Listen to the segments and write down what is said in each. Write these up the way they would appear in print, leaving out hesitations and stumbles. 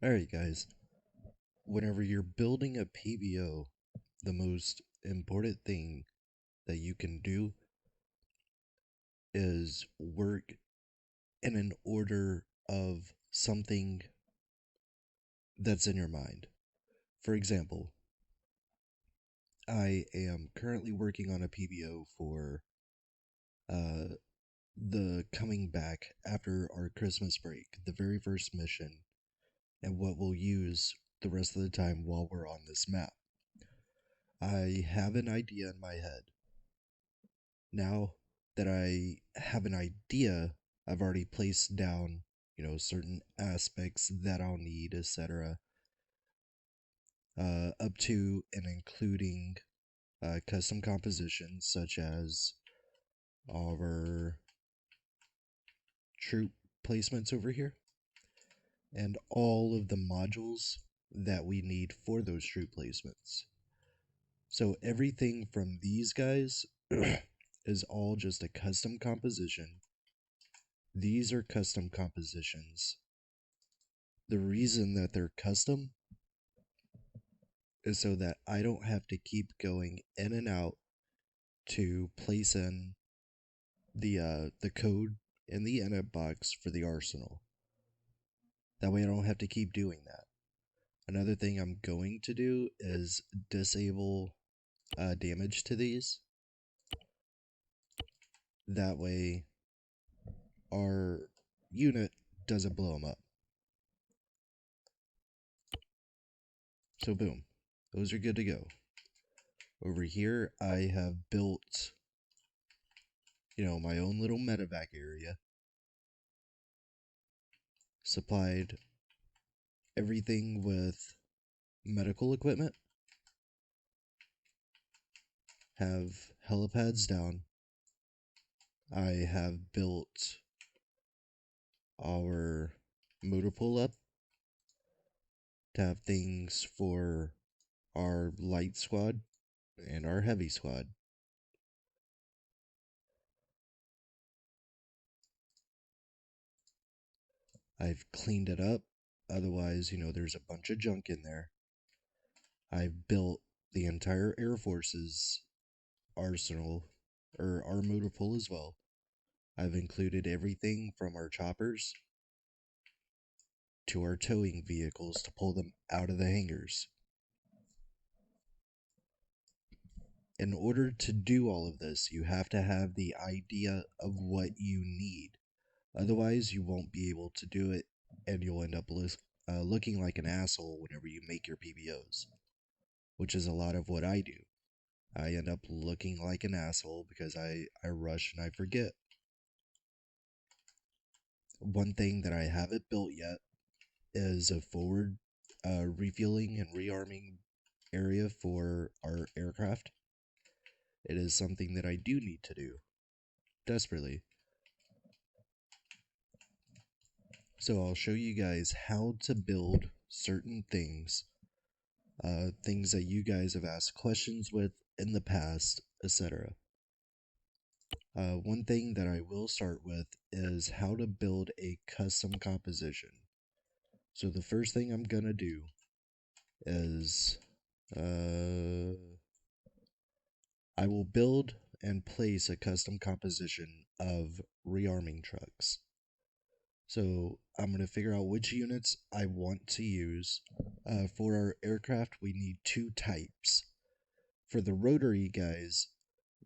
Alright, guys. Whenever you're building a PBO, the most important thing that you can do is work in an order of something that's in your mind. For example, I am currently working on a PBO for uh, the coming back after our Christmas break, the very first mission, and what we'll use the rest of the time while we're on this map. I have an idea in my head. Now that I have an idea, I've already placed down, certain aspects that I'll need, etc. Up to and including custom compositions such as our troop placements over here and all of the modules that we need for those troop placements. So everything from these guys is all just a custom composition. These are custom compositions. The reason that they're custom is so that I don't have to keep going in and out to place in the code in the init box for the arsenal. That way I don't have to keep doing that. Another thing I'm going to do is disable damage to these. That way our unit doesn't blow them up. So boom, those are good to go. Over here I have built, my own little medevac area. Supplied everything with medical equipment. Have helipads down. I have built our motor pool up to have things for our light squad and our heavy squad. I've cleaned it up, otherwise, there's a bunch of junk in there. I've built the entire Air Force's arsenal, or our motor pool as well. I've included everything from our choppers to our towing vehicles to pull them out of the hangars. In order to do all of this, you have to have the idea of what you need. Otherwise, you won't be able to do it, and you'll end up looking like an asshole whenever you make your PBOs, which is a lot of what I do. I end up looking like an asshole because I rush and I forget. One thing that I haven't built yet is a forward refueling and rearming area for our aircraft. It is something that I do need to do desperately. So I'll show you guys how to build certain things, things that you guys have asked questions with in the past, etc. One thing that I will start with is how to build a custom composition. So the first thing I'm gonna do is I will build and place a custom composition of rearming trucks. So I'm going to figure out which units I want to use. For our aircraft, we need two types. For the rotary guys,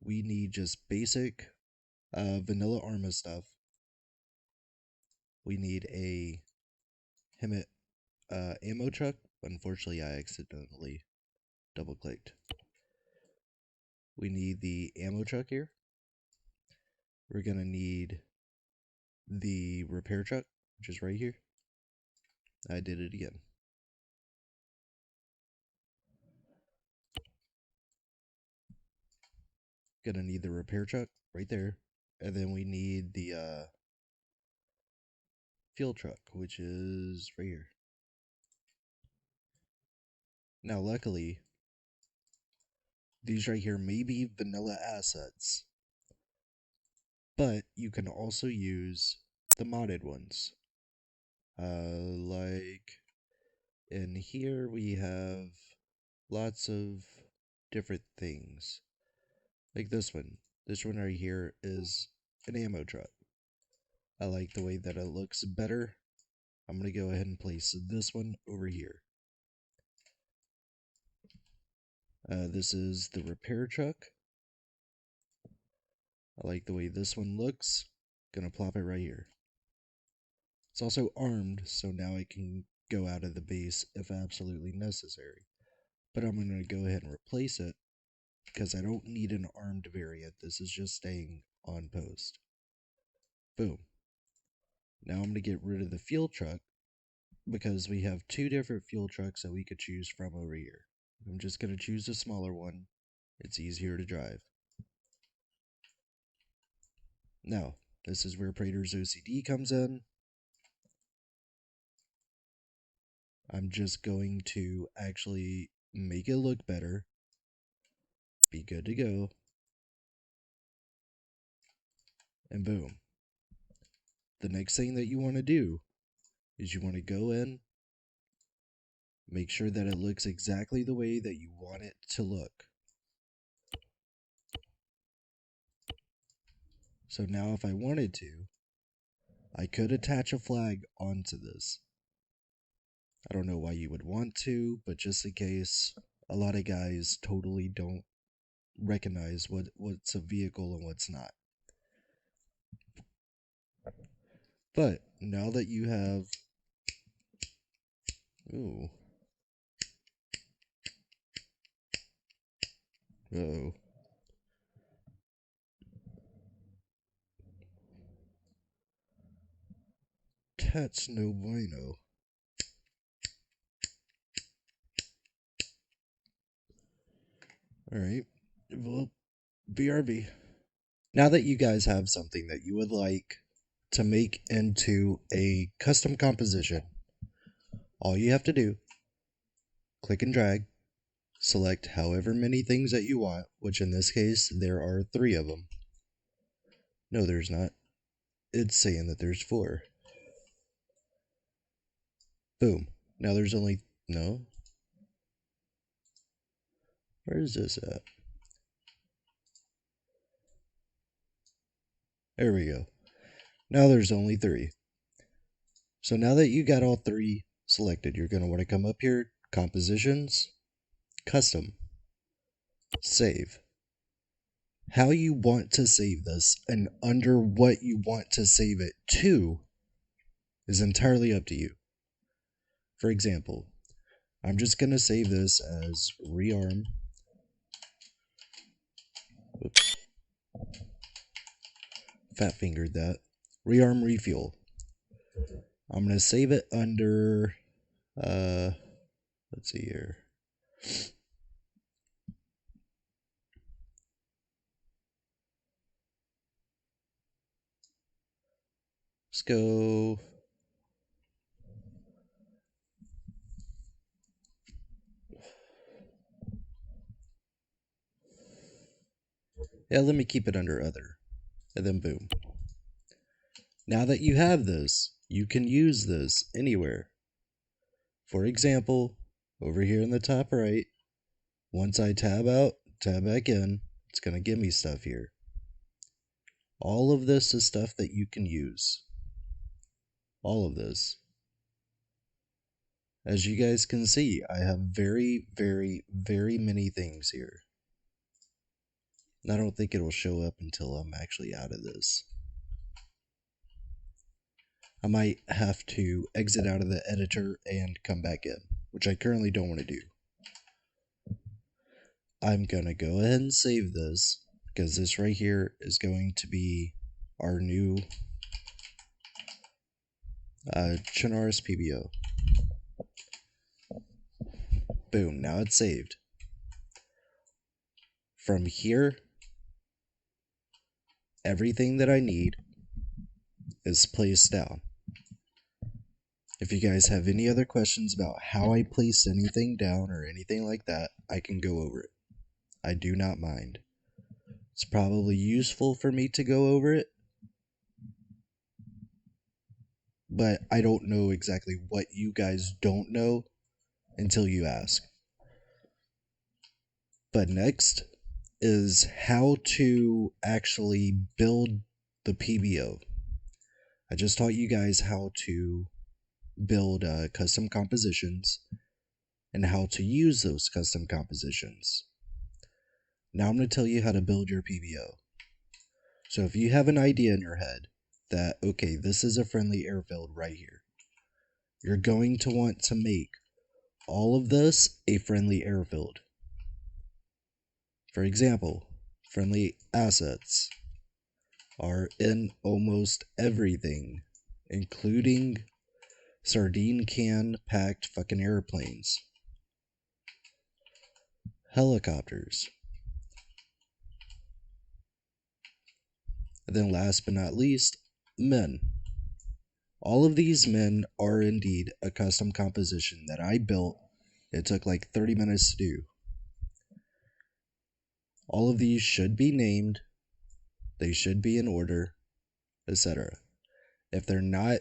we need just basic vanilla Arma stuff. We need a HEMT ammo truck. Unfortunately, I accidentally double-clicked. We need the ammo truck here. We're going to need the repair truck, which is right here. I did it again. Gonna need the repair truck right there. And then we need the fuel truck, which is right here. Now, luckily, these right here may be vanilla assets, but you can also use the modded ones. Like And here we have lots of different things. Like this one. This one right here is an ammo truck. I like the way that it looks better. I'm going to go ahead and place this one over here. This is the repair truck. I like the way this one looks. Gonna plop it right here. It's also armed, so now I can go out of the base if absolutely necessary. But I'm gonna go ahead and replace it because I don't need an armed variant. This is just staying on post. Boom. Now I'm gonna get rid of the fuel truck because we have two different fuel trucks that we could choose from over here. I'm just gonna choose the smaller one. It's easier to drive. Now, this is where Praetor's OCD comes in. I'm just going to actually make it look better. Be good to go. And boom. The next thing that you want to do is you want to go in, make sure that it looks exactly the way that you want it to look. So now if I wanted to, I could attach a flag onto this. I don't know why you would want to, but just in case, a lot of guys totally don't recognize what's a vehicle and what's not. But now that you have... Ooh. Uh-oh. That's no bueno. Alright. Well, BRB. Now that you guys have something that you would like to make into a custom composition, all you have to do, click and drag, select however many things that you want, which in this case, there are 3 of them. No, there's not. It's saying that there's 4. Boom. Now there's only... No. Where is this at? There we go. Now there's only 3. So now that you got all 3 selected, you're going to want to come up here, Compositions, Custom, Save. How you want to save this and under what you want to save it to is entirely up to you. For example, I'm just going to save this as rearm. Oops. Fat fingered that. Rearm refuel. I'm going to save it under, let's see here. Let's go. Yeah, let me keep it under other. And then boom. Now that you have this, you can use this anywhere. For example, over here in the top right, once I tab out, tab back in, it's going to give me stuff here. All of this is stuff that you can use. All of this. As you guys can see, I have very, very, very many things here. And I don't think it'll show up until I'm actually out of this. I might have to exit out of the editor and come back in, which I currently don't want to do. I'm going to go ahead and save this, because this right here is going to be our new Chinaris PBO. Boom, now it's saved. From here, everything that I need is placed down. If you guys have any other questions about how I place anything down or anything like that, I can go over it. I do not mind. It's probably useful for me to go over it, but I don't know exactly what you guys don't know, until you ask. But next is how to actually build the PBO. I just taught you guys how to build custom compositions and how to use those custom compositions. Now I'm going to tell you how to build your PBO. So if you have an idea in your head that, okay, this is a friendly airfield right here, you're going to want to make all of this a friendly airfield. For example, friendly assets are in almost everything, including sardine can packed fucking airplanes, helicopters, and then last but not least, men. All of these men are indeed a custom composition that I built. It took like 30 minutes to do. All of these should be named, they should be in order, etc. If they're not,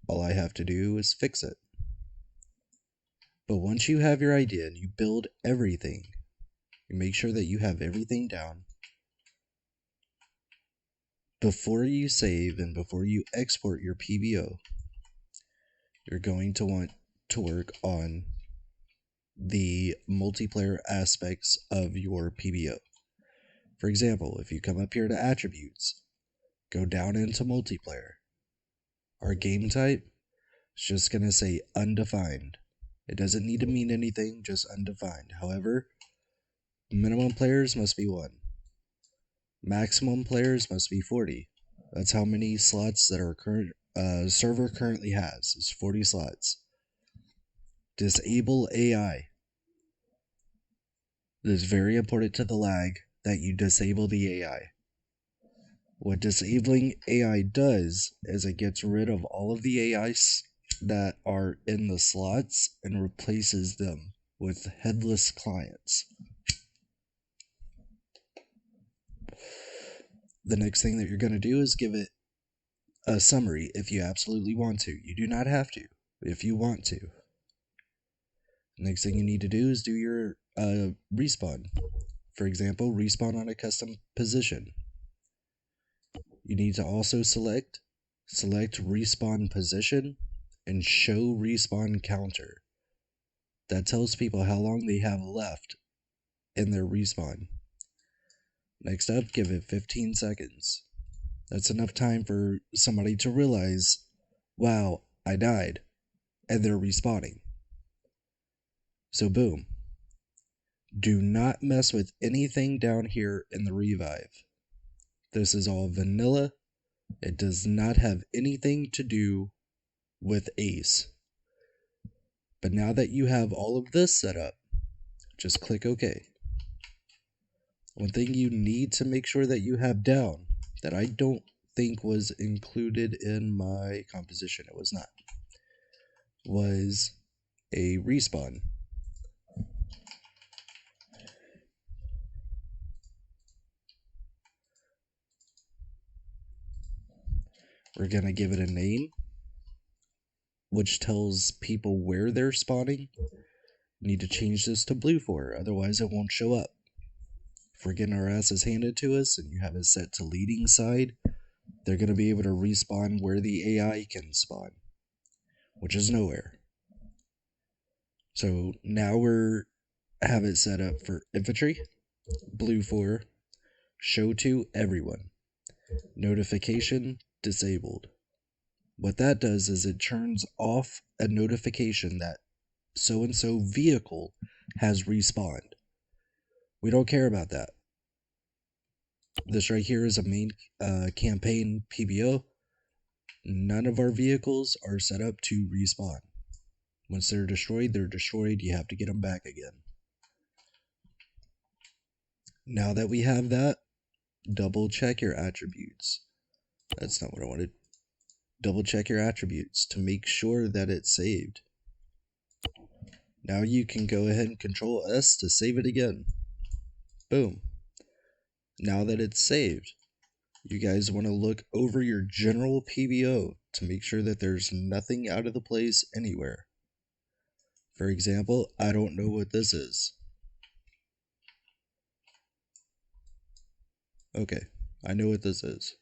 all I have to do is fix it. But once you have your idea and you build everything, you make sure that you have everything down. Before you save and before you export your PBO, you're going to want to work on the multiplayer aspects of your PBO. For example, if you come up here to attributes, go down into multiplayer. Our game type is just going to say undefined. It doesn't need to mean anything, just undefined. However, minimum players must be 1. Maximum players must be 40. That's how many slots that our current server currently has, is 40 slots. Disable AI. It is very important to the lag that you disable the AI. What disabling AI does is it gets rid of all of the AIs that are in the slots and replaces them with headless clients. The next thing that you're going to do is give it a summary if you absolutely want to. You do not have to, if you want to. Next thing you need to do is do your respawn. For example, respawn on a custom position. You need to also select respawn position and show respawn counter. That tells people how long they have left in their respawn. Next up, give it 15 seconds. That's enough time for somebody to realize, wow, I died, and they're respawning. So boom. Do not mess with anything down here in the revive. This is all vanilla. It does not have anything to do with Ace. But now that you have all of this set up, just click OK. One thing you need to make sure that you have down, that I don't think was included in my composition, it was not, was a respawn. We're going to give it a name, which tells people where they're spawning. We need to change this to blue for, otherwise it won't show up. If we're getting our asses handed to us and you have it set to leading side, they're going to be able to respawn where the AI can spawn, which is nowhere. So now we're have it set up for infantry, blue for, show to everyone, notification disabled. What that does is it turns off a notification that so-and-so vehicle has respawned. We don't care about that. This right here is a main campaign PBO. None of our vehicles are set up to respawn. Once they're destroyed, they're destroyed. You have to get them back again. Now that we have that, double check your attributes. That's not what I wanted. Double check your attributes to make sure that it's saved. Now you can go ahead and Control S to save it again. Boom. Now that it's saved, you guys want to look over your general PBO to make sure that there's nothing out of the place anywhere. For example, I don't know what this is. Okay, I know what this is.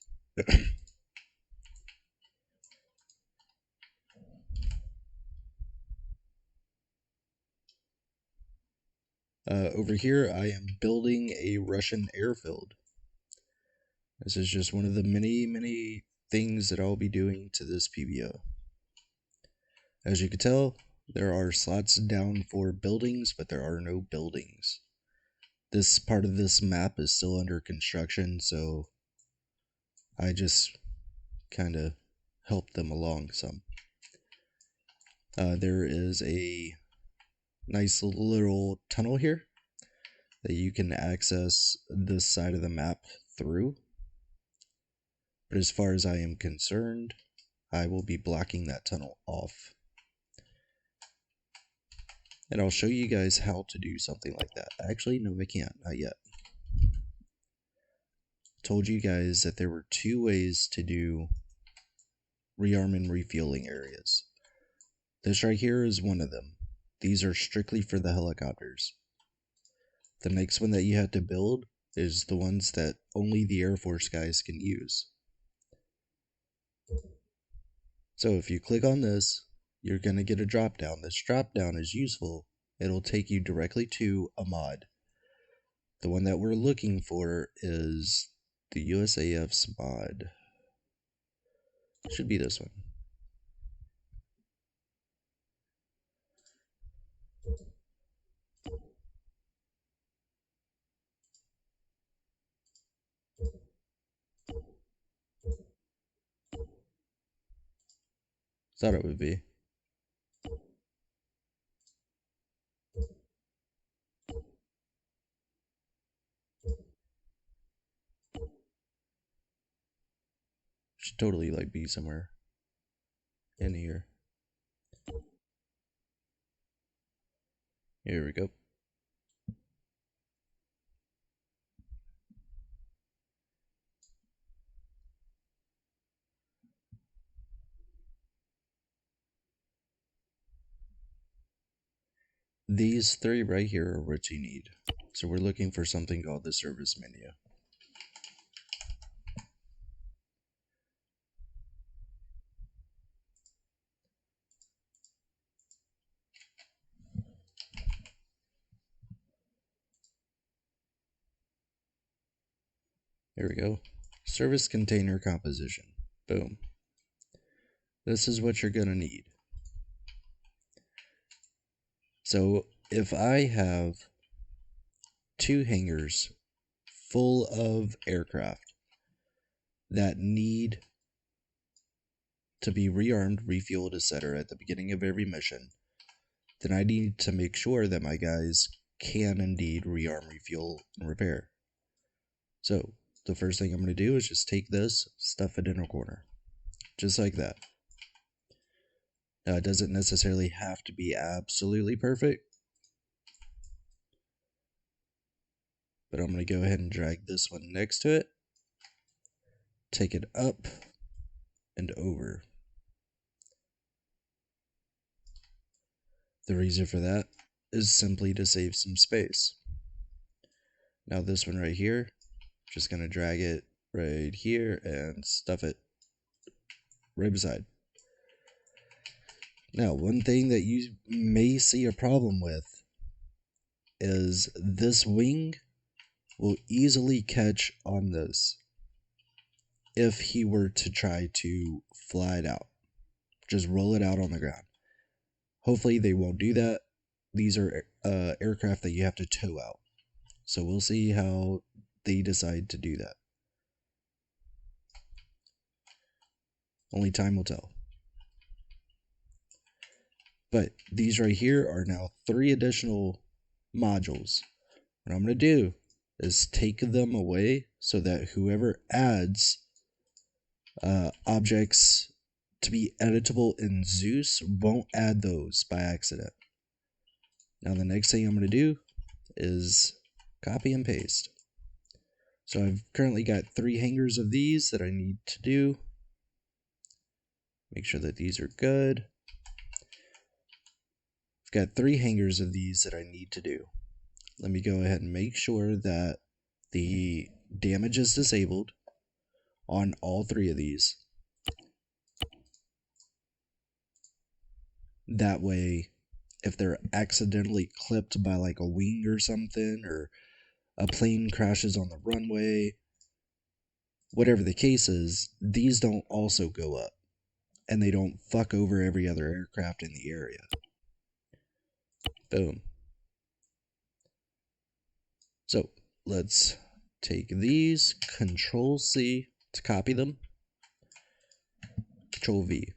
Over here, I am building a Russian airfield. This is just one of the many things that I'll be doing to this PBO. As you can tell, there are slots down for buildings, but there are no buildings. This part of this map is still under construction, so I just kind of help them along some. There is a nice little tunnel here that you can access this side of the map through. But as far as I am concerned, I will be blocking that tunnel off. And I'll show you guys how to do something like that. Actually, no, I can't. Not yet. Told you guys that there were 2 ways to do rearm and refueling areas. This right here is one of them. These are strictly for the helicopters. The next one that you have to build is the ones that only the Air Force guys can use. So if you click on this, you're going to get a drop down. This drop down is useful. It'll take you directly to a mod. The one that we're looking for is the USAF's mod. Should be this one. Thought it would be. Should totally like be somewhere in here. Here we go. These 3 right here are what you need. So we're looking for something called the service menu. Here we go. Service container composition. Boom. This is what you're going to need. So if I have 2 hangars full of aircraft that need to be rearmed, refueled, etc. at the beginning of every mission, then I need to make sure that my guys can indeed rearm, refuel, and repair. So the first thing I'm going to do is just take this, stuff it in a corner. Just like that. Now it doesn't necessarily have to be absolutely perfect, but I'm going to go ahead and drag this one next to it, take it up and over. The reason for that is simply to save some space. Now this one right here, just going to drag it right here and stuff it right beside. Now, one thing that you may see a problem with is this wing will easily catch on this if he were to try to fly it out. Just roll it out on the ground. Hopefully they won't do that. These are aircraft that you have to tow out. So we'll see how they decide to do that. Only time will tell. But these right here are now 3 additional modules. What I'm going to do is take them away so that whoever adds objects to be editable in Zeus won't add those by accident. Now the next thing I'm going to do is copy and paste. So I've currently got 3 hangars of these that I need to do. Make sure that these are good. I've got 3 hangers of these that I need to do. Let me go ahead and make sure that the damage is disabled on all 3 of these. That way, if they're accidentally clipped by like a wing or something, or a plane crashes on the runway, whatever the case is, these don't also go up, and they don't fuck over every other aircraft in the area. Boom. So let's take these, Control C to copy them, Control V.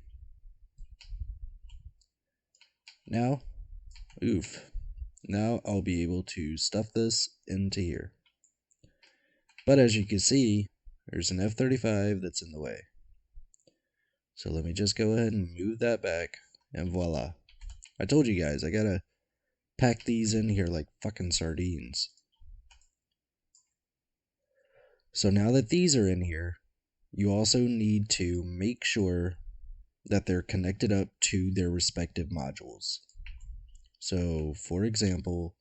Now, now I'll be able to stuff this into here. But as you can see, there's an F-35 that's in the way. So let me just go ahead and move that back, and voila. I told you guys, I gotta pack these in here like fucking sardines. So now that these are in here, you also need to make sure that they're connected up to their respective modules. So, for example,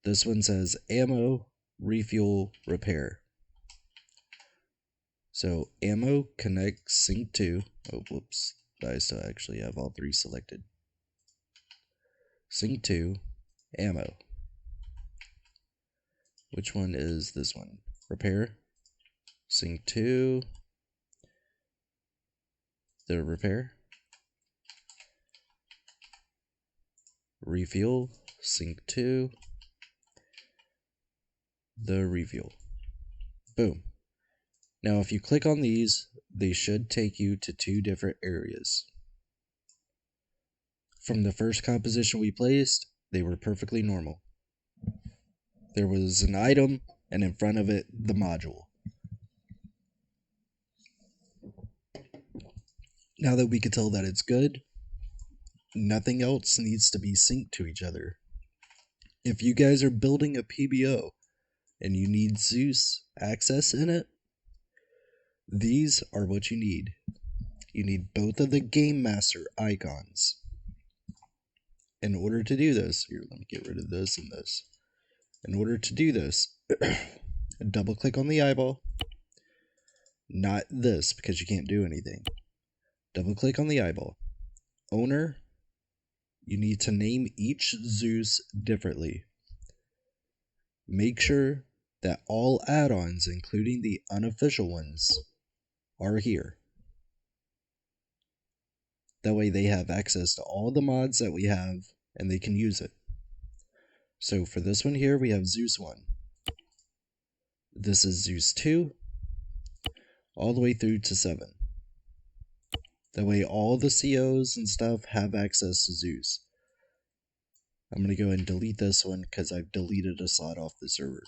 this one says ammo, refuel, repair. So, ammo connect sync to, oh whoops, I still actually have all 3 selected. Sync to ammo. Which one is this one? Repair. Sync to the repair. Refuel. Sync to the refuel. Boom. Now if you click on these, they should take you to 2 different areas. From the first composition we placed, they were perfectly normal. There was an item, and in front of it, the module. Now that we can tell that it's good, nothing else needs to be synced to each other. If you guys are building a PBO and you need Zeus access in it, these are what you need. You need both of the Game Master icons. In order to do this, here, let me get rid of this and this. In order to do this, double click on the eyeball. Not this, because you can't do anything. Double click on the eyeball. Owner, you need to name each Zeus differently. Make sure that all add-ons, including the unofficial ones, are here. That way they have access to all the mods that we have, and they can use it. So for this one here, we have Zeus 1. This is Zeus 2, all the way through to 7. That way all the COs and stuff have access to Zeus. I'm going to go ahead and delete this one because I've deleted a slot off the server.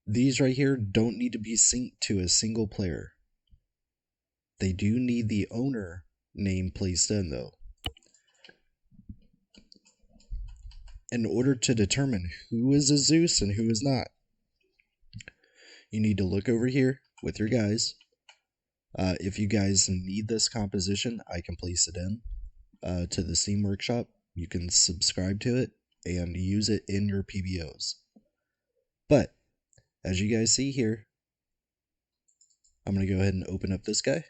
These right here don't need to be synced to a single player. They do need the owner name placed in though. In order to determine who is a Zeus and who is not, you need to look over here with your guys. If you guys need this composition, I can place it in to the Steam Workshop. You can subscribe to it and use it in your PBOs. But, as you guys see here, I'm going to go ahead and open up this guy.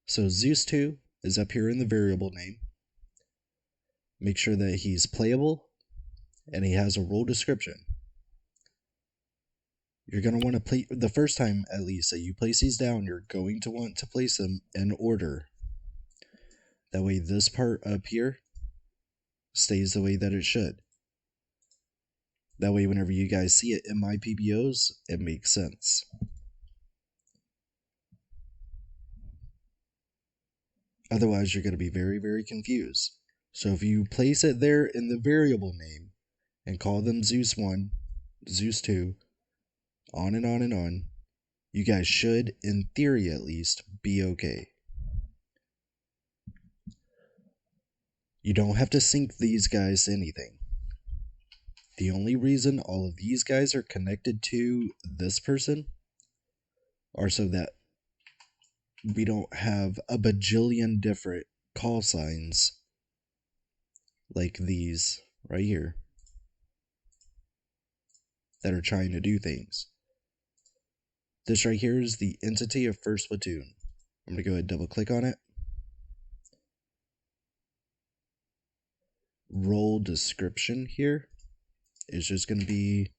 So Zeus 2 is up here in the variable name. Make sure that he's playable and he has a role description. You're going to want to play, the first time at least that you place these down, you're going to want to place them in order. That way this part up here stays the way that it should. That way whenever you guys see it in my PBOs, it makes sense. Otherwise you're going to be very, very confused. So if you place it there in the variable name and call them Zeus 1, Zeus 2, on and on and on, you guys should, in theory at least, be okay. You don't have to sync these guys to anything. The only reason all of these guys are connected to this person are so that we don't have a bajillion different call signs like these right here that are trying to do things. This right here is the entity of first platoon. I'm going to go ahead and double click on it. Role description here is just going to be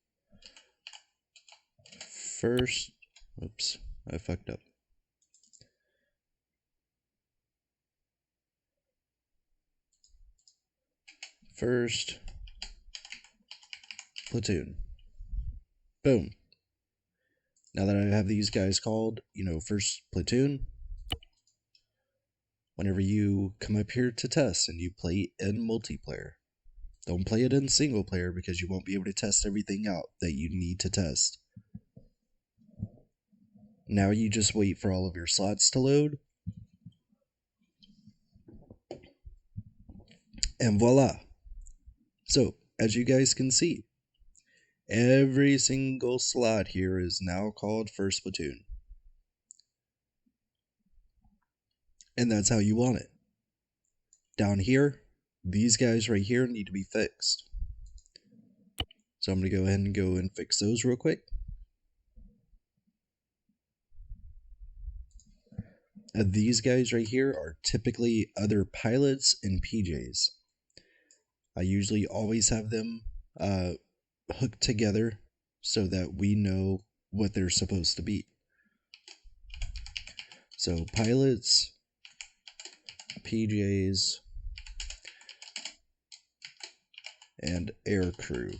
first. Oops, I fucked up. First platoon. Boom. Now that I have these guys called, first platoon, whenever you come up here to test and you play in multiplayer, don't play it in single player because you won't be able to test everything out that you need to test. Now you just wait for all of your slots to load. And voila. So, as you guys can see, every single slot here is now called first platoon. And that's how you want it. Down here, these guys right here need to be fixed. So I'm going to go ahead and fix those real quick. These guys right here are typically other pilots and PJs. I usually always have them hooked together so that we know what they're supposed to be. So pilots, PJs, and air crew.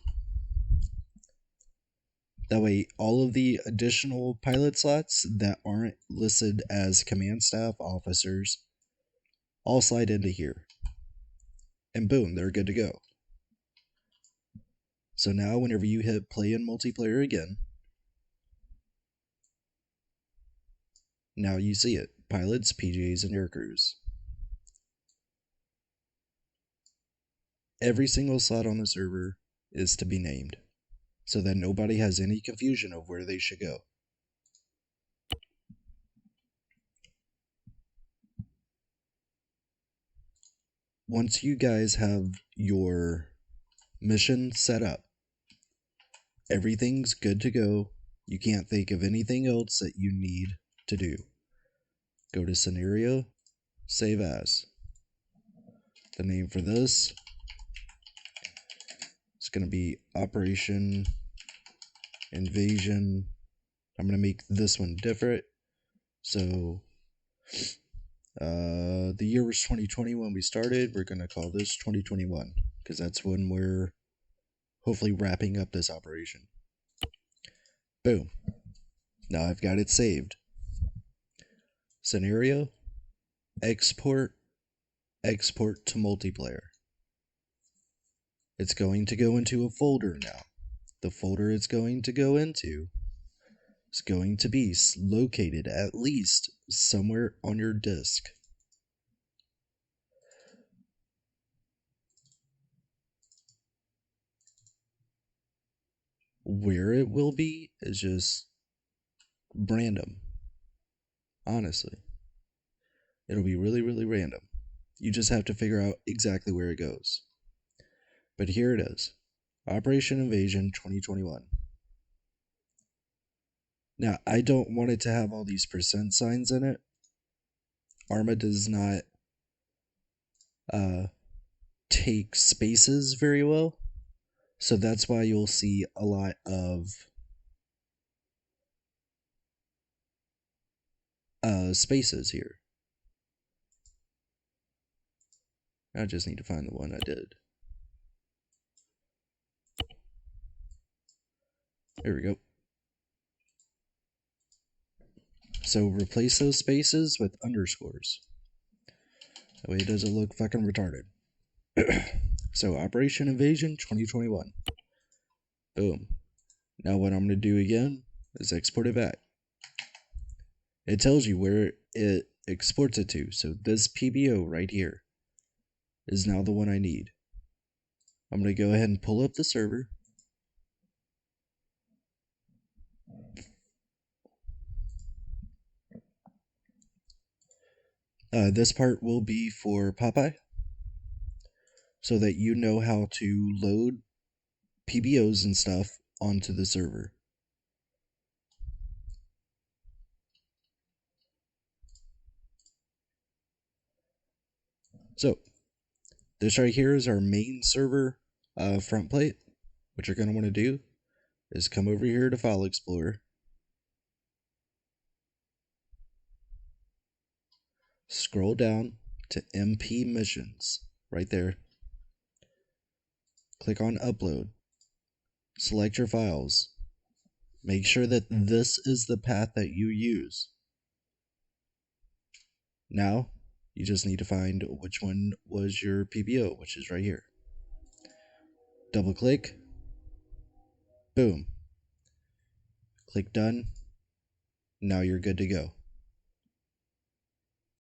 That way, all of the additional pilot slots that aren't listed as command staff officers all slide into here. And boom, they're good to go. So now whenever you hit play in multiplayer again, now you see it. Pilots, PJs, and air crews. Every single slot on the server is to be named, so that nobody has any confusion of where they should go. Once you guys have your mission set up, everything's good to go. You can't think of anything else that you need to do. Go to scenario, save as. The name for this is going to be Operation Invasion. I'm going to make this one different. So, the year was 2020 when we started. We're going to call this 2021 because that's when we're hopefully wrapping up this operation. Boom. Now I've got it saved. Scenario, export to multiplayer. It's going to go into a folder now. The folder it's going to go into is going to be located at least somewhere on your disk. Where it will be is just random. Honestly. It'll be really, really random. You just have to figure out exactly where it goes. But here it is. Operation Invasion 2021. Now, I don't want it to have all these percent signs in it. Arma does not take spaces very well. So that's why you'll see a lot of spaces here. I just need to find the one I did. There we go. So replace those spaces with underscores. That way it doesn't look fucking retarded. So Operation Invasion 2021. Boom. Now what I'm going to do again is export it back. It tells you where it exports it to. So this PBO right here is now the one I need. I'm going to go ahead and pull up the server. This part will be for Popeye, so that you know how to load PBOs and stuff onto the server. So, this right here is our main server front plate. What you're going to want to do is come over here to File Explorer, scroll down to MP Missions, right there. Click on Upload, select your files, make sure that this is the path that you use. Now, you just need to find which one was your PBO, which is right here. Double click, boom. Click Done. Now you're good to go.